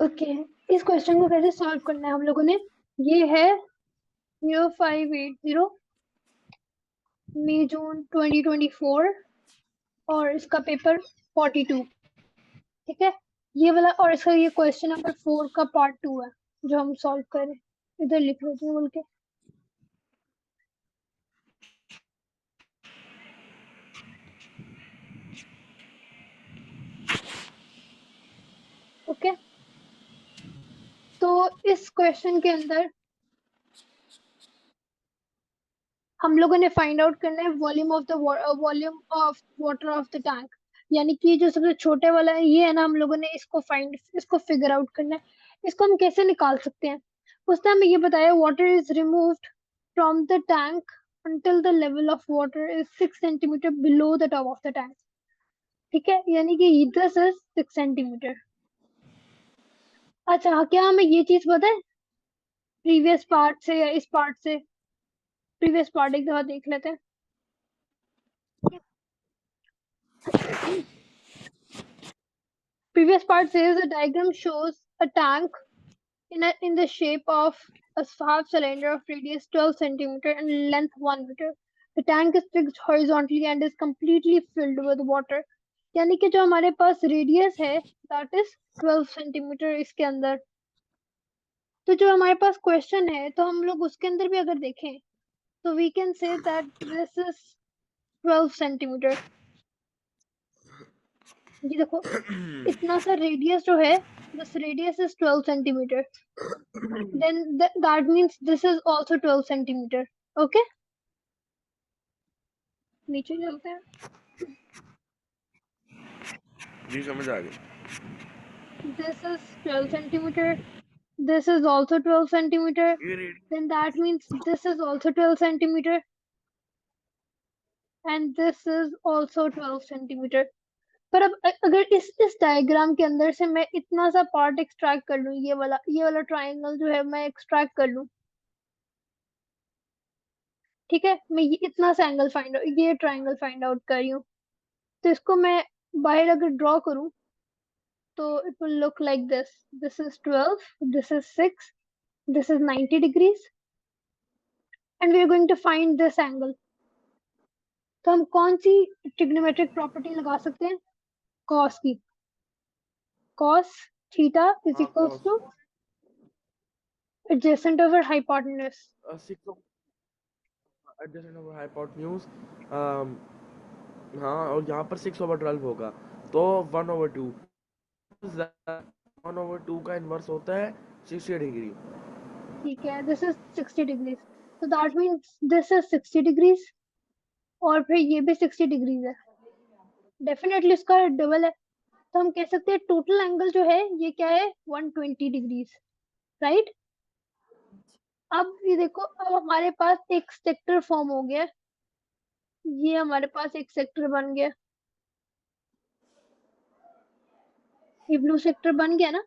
Okay, इस question को कैसे सॉल्व करना है हम लोगों ने, ये है 0580 मई जून 2024 और इसका पेपर 42, ठीक है। ये वाला और इसका ये क्वेश्चन नंबर 4 का पार्ट 2 है जो हम सॉल्व कर रहे हैं। इधर लिख लेते हैं बोल के। ओके, तो इस क्वेश्चन के अंदर हम लोगों ने फाइंड आउट करना है volume of water of the tank, यानी कि जो सबसे छोटे वाला है ये है ना, हम लोगों ने इसको फिगर आउट करना है। इसको हम कैसे निकाल सकते हैं, उसने हमें ये बताया water is removed from the tank until the level of water is 6 centimeter below the top of the tank, ठीक है, यानी कि this is 6 centimeter। अच्छा, क्या हमें ये चीज पता है प्रीवियस पार्ट से या इस पार्ट से? प्रीवियस पार्ट एक दफा देख लेते हैं। Previous part says the diagram shows a tank in the shape of a half cylinder of radius 12 centimeter and length 1 meter. The tank is fixed horizontally and is completely filled with water. यानी कि जो हमारे पास radius है that is 12 centimetre इसके अंदर। तो जो हमारे पास क्वेश्चन है तो हम लोग उसके अंदर भी अगर देखें तो we can say that this is 12 centimetre. ये देखो, इतना सा रेडियस जो है, this radius is 12 centimeter, then that means this is also 12 centimeter। okay, नीचे चलते हैं। जी समझ आ गई। This is 12 centimeter, this is also 12 centimeter, ये ready then that means this is also 12 centimeter and this is also 12 centimeter। पर अब अगर इस डायग्राम के अंदर से मैं इतना सा पार्ट एक्सट्रैक्ट कर लूं, ये वाला ट्रायंगल जो है मैं एक्सट्रैक्ट कर लूं, ठीक है, मैं ये इतना सा एंगल फाइंड ये ट्रायंगल फाइंड आउट कर रही हूँ, तो इसको मैं बाहर अगर ड्रॉ करूं तो it will look like this is 12, this is 6, this is 90 degrees and we are going to find this angle। तो हम कौन सी ट्रिग्नोमेट्रिक प्रॉपर्टी लगा सकते हैं? cos की। cos थीटा इज हाँ equals cos two adjacent over hypotenuse। 6 adjacent over hypotenuse. हाँ और यहाँ पर 6/12 होगा तो 1/2। 1/2 का इन्वर्स होता है 60 डिग्री। ठीक है, this is 60 degrees, so that means this is 60 degrees और फिर ये भी 60 degrees है, डेफिनेटली इसका डबल है। तो हम कह सकते हैं टोटल एंगल जो है ये क्या है, 120 डिग्रीज, राइट। अब ये देखो, अब हमारे पास एक सेक्टर फॉर्म हो गया, ये हमारे पास एक सेक्टर बन गया, ये ब्लू सेक्टर बन गया ना,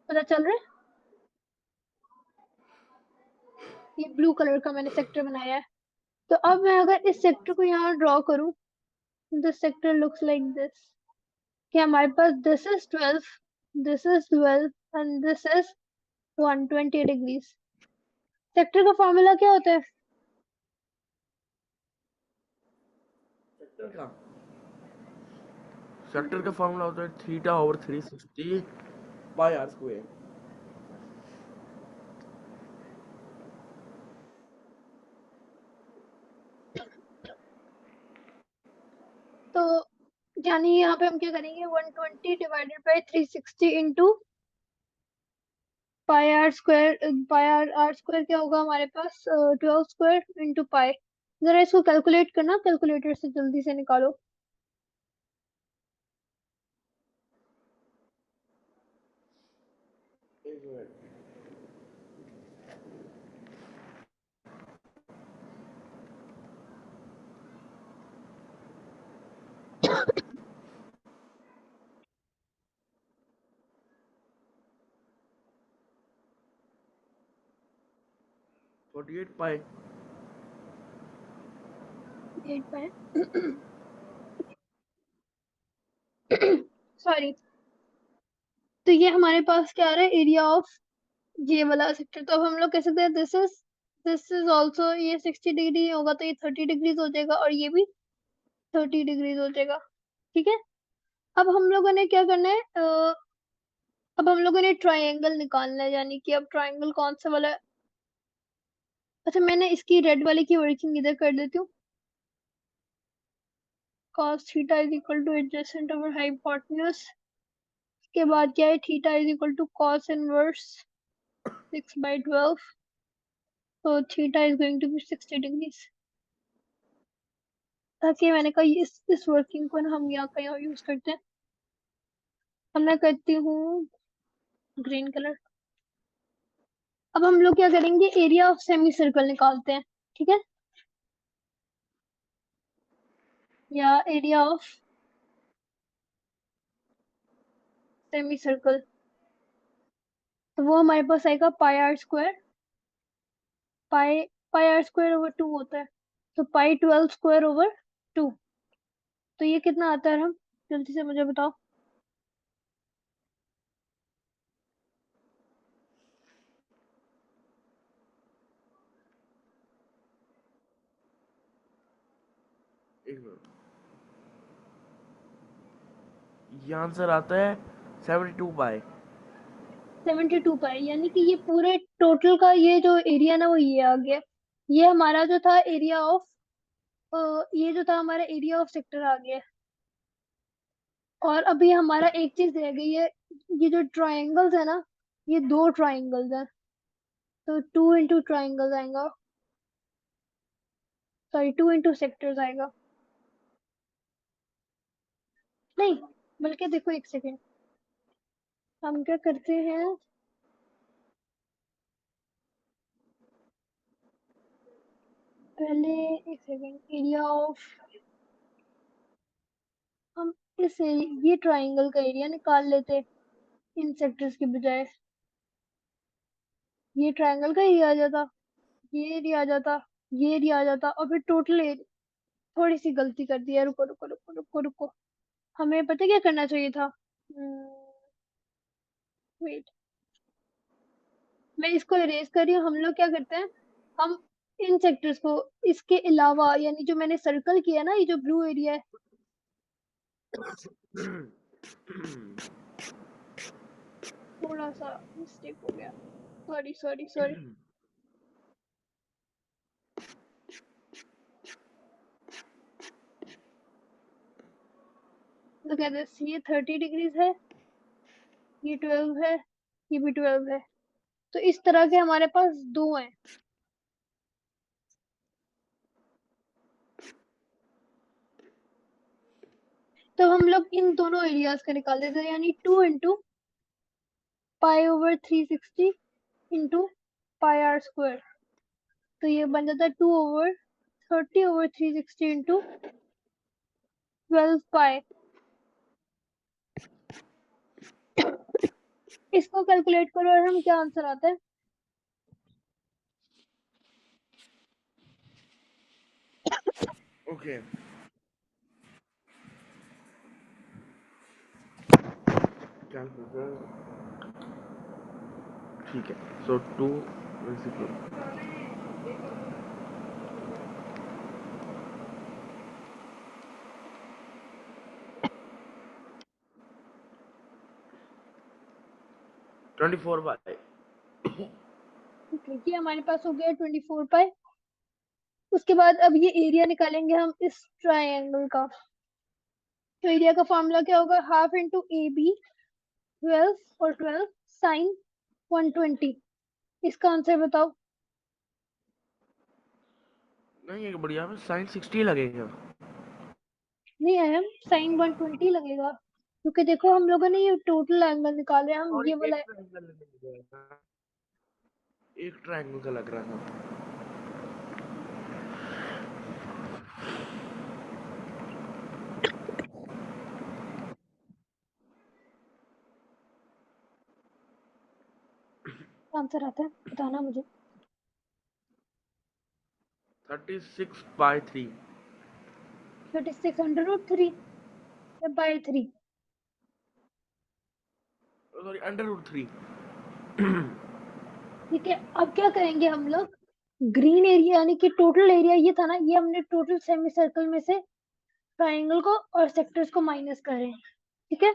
पता चल रहा है, ये ब्लू कलर का मैंने सेक्टर बनाया है। तो अब मैं अगर इस सेक्टर को यहाँ ड्रॉ करूँ, this sector looks like this, कि हमारे पास this is 12, this is 12 and this is 120 degrees. Sector का फॉर्मूला क्या होता है? सेक्टर का सेक्टर का फॉर्मूला होता है θ/360 πr²। तो यानी यहाँ पे हम क्या करेंगे, 120 divided by 360 into pi r square. R square क्या होगा हमारे पास, 12 स्क्वायर इंटू पाई। जरा इसको कैलकुलेट करना, कैलकुलेटर से जल्दी से निकालो। एक मिनट। 48 पाई। 8 पाई, सॉरी, तो ये हमारे पास क्या आ रहा है, एरिया ऑफ ये वाला सेक्टर। तो अब हम लोग कह सकते हैं दिस इज ऑल्सो, ये 60 डिग्री होगा तो ये 30 डिग्रीज हो जाएगा, और ये भी 30 डिग्रीज हो जाएगा। ठीक है। अब हम लोगों ने क्या करना है, अब हम लोगों ने ट्राइंगल निकालना है, यानी कि अब ट्राइंगल कौन सा वाला है। अच्छा, मैंने इसकी रेड वाले की वर्किंग इधर कर देती हूँ। cos theta is equal to adjacent over hypotenuse. के बाद क्या है, theta is equal to cos inverse 6/12। तो theta is going to be 60 degrees. ताकि मैंने कहा इस वर्किंग को ना हम यहाँ का यहाँ यूज करते हैं। अब मैं करती हूँ ग्रीन कलर। अब हम लोग क्या करेंगे, एरिया ऑफ सेमी सर्कल निकालते हैं। ठीक है, या एरिया ऑफ सेमी सर्कल। तो वो हमारे पास आएगा pi r square. Pi pi r square over 2 होता है, तो पाई 12 स्क्वायर ओवर 2। तो ये कितना आता है, हम जल्दी से मुझे बताओ। एक मिनट, ये आंसर आता है 72 पाई। 72 पाई, यानी कि ये पूरे टोटल का ये जो एरिया ना वो ये आ गया। ये हमारा जो था एरिया ऑफ, ये जो था हमारा एरिया ऑफ सेक्टर आ गया। और अभी हमारा एक चीज रह गई है, ये जो ट्रायंगल्स है ना, ये दो ट्रायंगल्स हैं, तो 2 इंटू ट्रायंगल्स आएगा, सॉरी 2 इंटू सेक्टर्स आएगा। नहीं, बल्कि देखो एक सेकेंड, हम क्या करते हैं, पहले एक सेकेंड, एरिया ऑफ, हम ये ट्रायंगल का एरिया निकाल लेते इन सेक्टर्स के बजाय। ये ट्रायंगल का एरिया आ जाता, ये एरिया आ जाता, ये एरिया आ जाता, और फिर टोटल एरिया। थोड़ी सी गलती कर दी है, रुको रुको रुको रुको रुको। हमें पता क्या करना चाहिए था, वेट, मैं इसको इरेज कर रही हूँ। हम लोग क्या करते हैं, हम इन सेक्टर्स को इसके अलावा, यानी जो मैंने सर्कल किया ना, ये जो ब्लू एरिया है, थोड़ा सा मिस्टेक हो गया, सॉरी सॉरी सॉरी। तो कहते हैं ये 30 डिग्रीज है, ये 12 है, ये भी 12 है। तो इस तरह के हमारे पास दो हैं। तो हम लोग इन दोनों एरियाज का निकाल देते हैं, यानी 2 into pi over 360 into pi r square. तो ये बन जाता है 2/30/360 इंटू 12 पाई। इसको कैलकुलेट करो और हम क्या आंसर आता है, ओके, कैलकुलेटर, ठीक है। सो 2 24 पाई। ये हमारे पास हो गया 24 पाई। उसके बाद अब ये एरिया निकालेंगे हम इस ट्रायंगल का। तो एरिया का फॉर्मूला क्या होगा, हाफ इंटू ए बी 12 और 12 साइन 120। इसका आंसर बताओ। नहीं, ये बढ़िया में साइन 60 लगेगा। नहीं आया, साइन 120 लगेगा, क्योंकि देखो हम लोगों ने ये टोटल एंगल निकाले, हम और ये एक वाला। ट्रायंगल लगेगा, एक ट्रायंगल का लग रहा था। आंसर आता है बताना मुझे। 36 बाय 3। 36 अंडर रूट 3 या बाई 3। सॉरी √3। ठीक है, अब क्या करेंगे हम लोग, ग्रीन एरिया यानी कि टोटल एरिया ये था ना, ये हमने टोटल सेमी सर्कल में से ट्राइंगल को और सेक्टर्स को माइनस करें। ठीक है,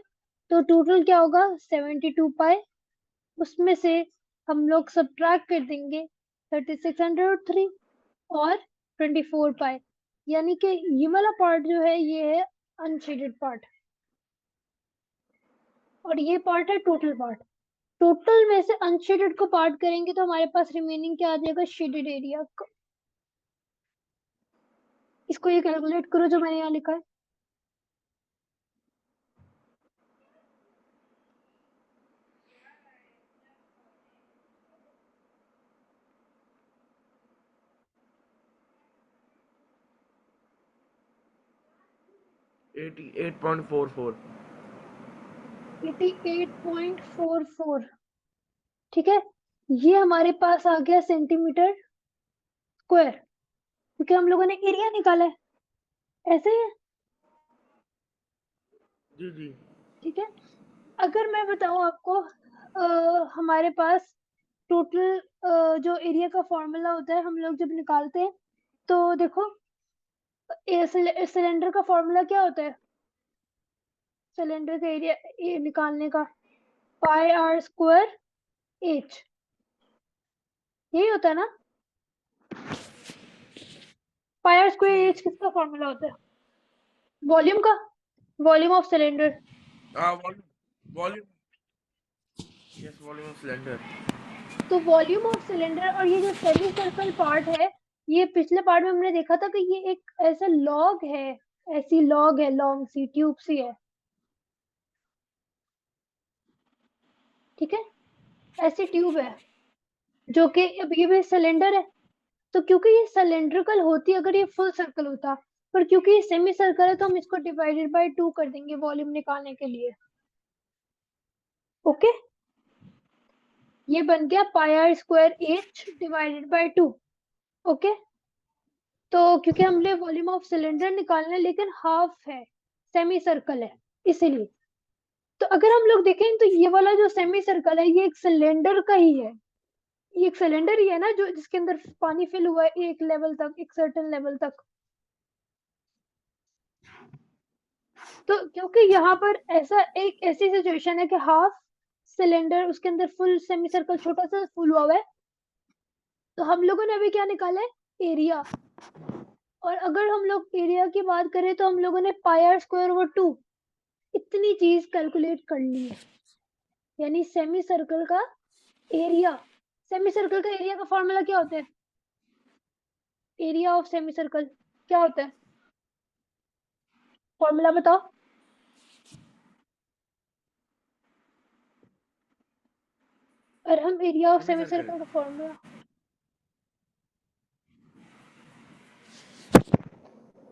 तो टोटल क्या होगा 72 पाई, उसमें से हम लोग सब्ट्रैक्ट कर देंगे 3603 और 24 पाई, यानी कि ये वाला पार्ट जो है ये है अनशेडेड पार्ट और ये पार्ट है टोटल पार्ट। टोटल में से अनशेडेड को पार्ट करेंगे तो हमारे पास रिमेनिंग क्या आ जाएगा, शेडेड एरिया। इसको ये कैलकुलेट करो जो मैंने यहाँ लिखा है। एटी 8.44। 88.44। ठीक है, ये हमारे पास आ गया सेंटीमीटर स्क्वायर, क्योंकि हम लोगों ने एरिया निकाला है, ऐसे ही है। जी जी। ठीक है, अगर मैं बताऊं आपको हमारे पास टोटल जो एरिया का फॉर्मूला होता है हम लोग जब निकालते हैं, तो देखो सिलेंडर का फॉर्मूला क्या होता है, सिलेंडर का एरिया निकालने का, पाई आर स्क्वायर एच, यही होता है ना। पाई आर स्क्वायर एच किसका फॉर्मूला होता है, वॉल्यूम का, volume of cylinder. Volume volume yes, volume of cylinder. तो वॉल्यूम ऑफ सिलेंडर और ये जो सेमी सर्कल पार्ट है, ये पिछले पार्ट में हमने देखा था कि ये एक ऐसा लॉग है, ऐसी लॉग है, लॉन्ग सी ट्यूब सी है। ठीक है, ऐसी ट्यूब है जो कि अब ये भी सिलेंडर है। तो क्योंकि ये सिलेंड्रिकल होती अगर ये फुल सर्कल होता, पर क्योंकि ये सेमी सर्कल है तो हम इसको डिवाइडेड बाय 2 कर देंगे वॉल्यूम निकालने के लिए। ओके, ये बन गया pi r square h divided by 2। Okay, तो क्योंकि हमने वॉल्यूम ऑफ सिलेंडर निकालना है लेकिन हाफ है, सेमी सर्कल है, इसीलिए। तो अगर हम लोग देखें तो ये वाला जो सेमी सर्कल है ये एक सिलेंडर का ही है, ये एक सिलेंडर ही है ना, जो जिसके अंदर पानी फिल हुआ है एक लेवल तक, एक सर्टेन लेवल तक। तो क्योंकि यहाँ पर ऐसा एक ऐसी सिचुएशन है कि हाफ सिलेंडर उसके अंदर फुल सेमी सर्कल छोटा सा फुल हुआ है, तो हम लोगों ने अभी क्या निकाला है, एरिया। और अगर हम लोग एरिया की बात करें तो हम लोगों ने पाई आर स्क्वायर ओवर 2 इतनी चीज कैलकुलेट कर ली है, यानी सेमी सर्कल का एरिया। सेमी सर्कल का एरिया का फॉर्मूला क्या होता है, एरिया ऑफ सेमी सर्कल क्या होता है, फॉर्मूला बताओ। और हम area of semi semi circle. Circle का फॉर्मूला,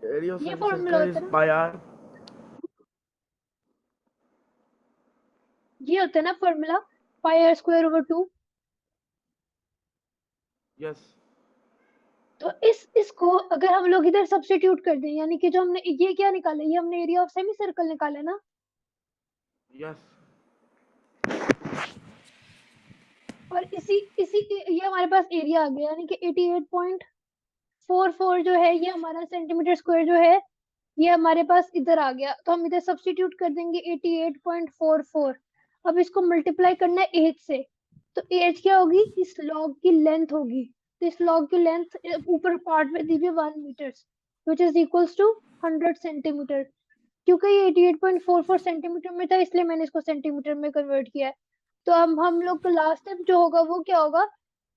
एरिया ऑफ ये सेमी फॉर्मूला सर्कल होता इज है ना, पाई आर। ये होता है ना formula, pi r square over 2। Yes. तो इसको अगर हम लोग इधर सब्स्टिट्यूट कर दें, यानी कि जो हमने ये क्या निकाला, ये हमने एरिया ऑफ सेमी सर्कल निकाला ना, यस। और इसी इसी ये हमारे पास एरिया आ गया, यानी कि 88.44 जो है ये हमारा सेंटीमीटर स्क्वायर जो है ये हमारे पास इधर आ गया, तो हम इधर सब्स्टिट्यूट कर देंगे 88.44। अब इसको मल्टीप्लाई करना है एज से, तो एज क्या होगी, इस लॉग की लेंथ होगी, तो इस लॉग की लेंथ ऊपर पार्ट में दी हुई 1 metre, which is equals to 100 centimetre. क्योंकि ये 88.44 सेंटीमीटर में था इसलिए मैंने इसको सेंटीमीटर में कन्वर्ट किया है। तो अब हम लोग का लास्ट स्टेप जो होगा वो क्या होगा,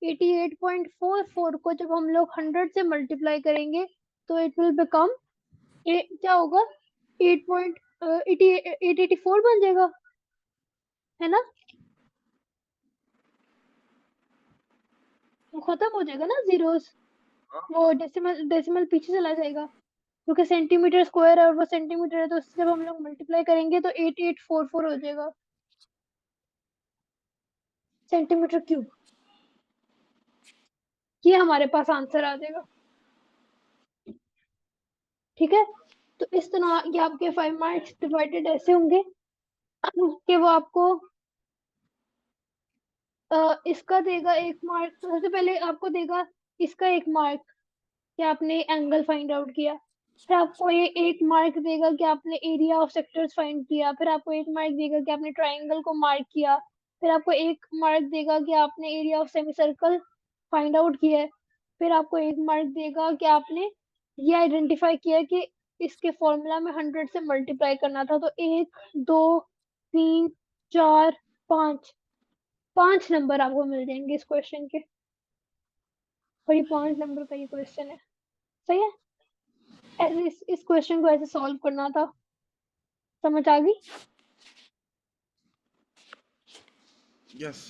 88.44 को जब हम लोग 100 से मल्टीप्लाई करेंगे तो इट विल बिकम क्या होगा, 8.884 बन जाएगा, है ना। वो खत्म हो जाएगा ना जीरोस, वो डेसिमल डेसिमल पीछे चला जाएगा, क्योंकि सेंटीमीटर स्क्वायर है और वो सेंटीमीटर है, तो उससे जब हम लोग मल्टीप्लाई करेंगे तो 8844 हो जाएगा सेंटीमीटर क्यूब। ये हमारे पास आंसर आ जाएगा। ठीक है, तो इस तरह ये आपके 5 मार्क्स डिवाइडेड ऐसे होंगे कि वो आपको इसका देगा 1 मार्क। तो सबसे पहले आपको देगा इसका 1 मार्क कि आपने एंगल फाइंड आउट किया। फिर आपको ये 1 मार्क देगा कि आपने एरिया ऑफ सेक्टर्स फाइंड किया। फिर आपको 1 मार्क देगा कि आपने ट्राइंगल को मार्क किया। फिर आपको 1 मार्क देगा कि आपने area of semi circle find out किया है। फिर आपको 1 मार्क देगा कि आपने ये आइडेंटिफाई किया कि इसके फॉर्मूला में 100 से मल्टीप्लाई करना था। तो 1, 2, 3, 4, 5, 5 नंबर आपको मिल जाएंगे इस क्वेश्चन के। और ये 5 नंबर का ये क्वेश्चन है। सही है। ऐसे इस क्वेश्चन को ऐसे सॉल्व करना था। समझ आ गई? यस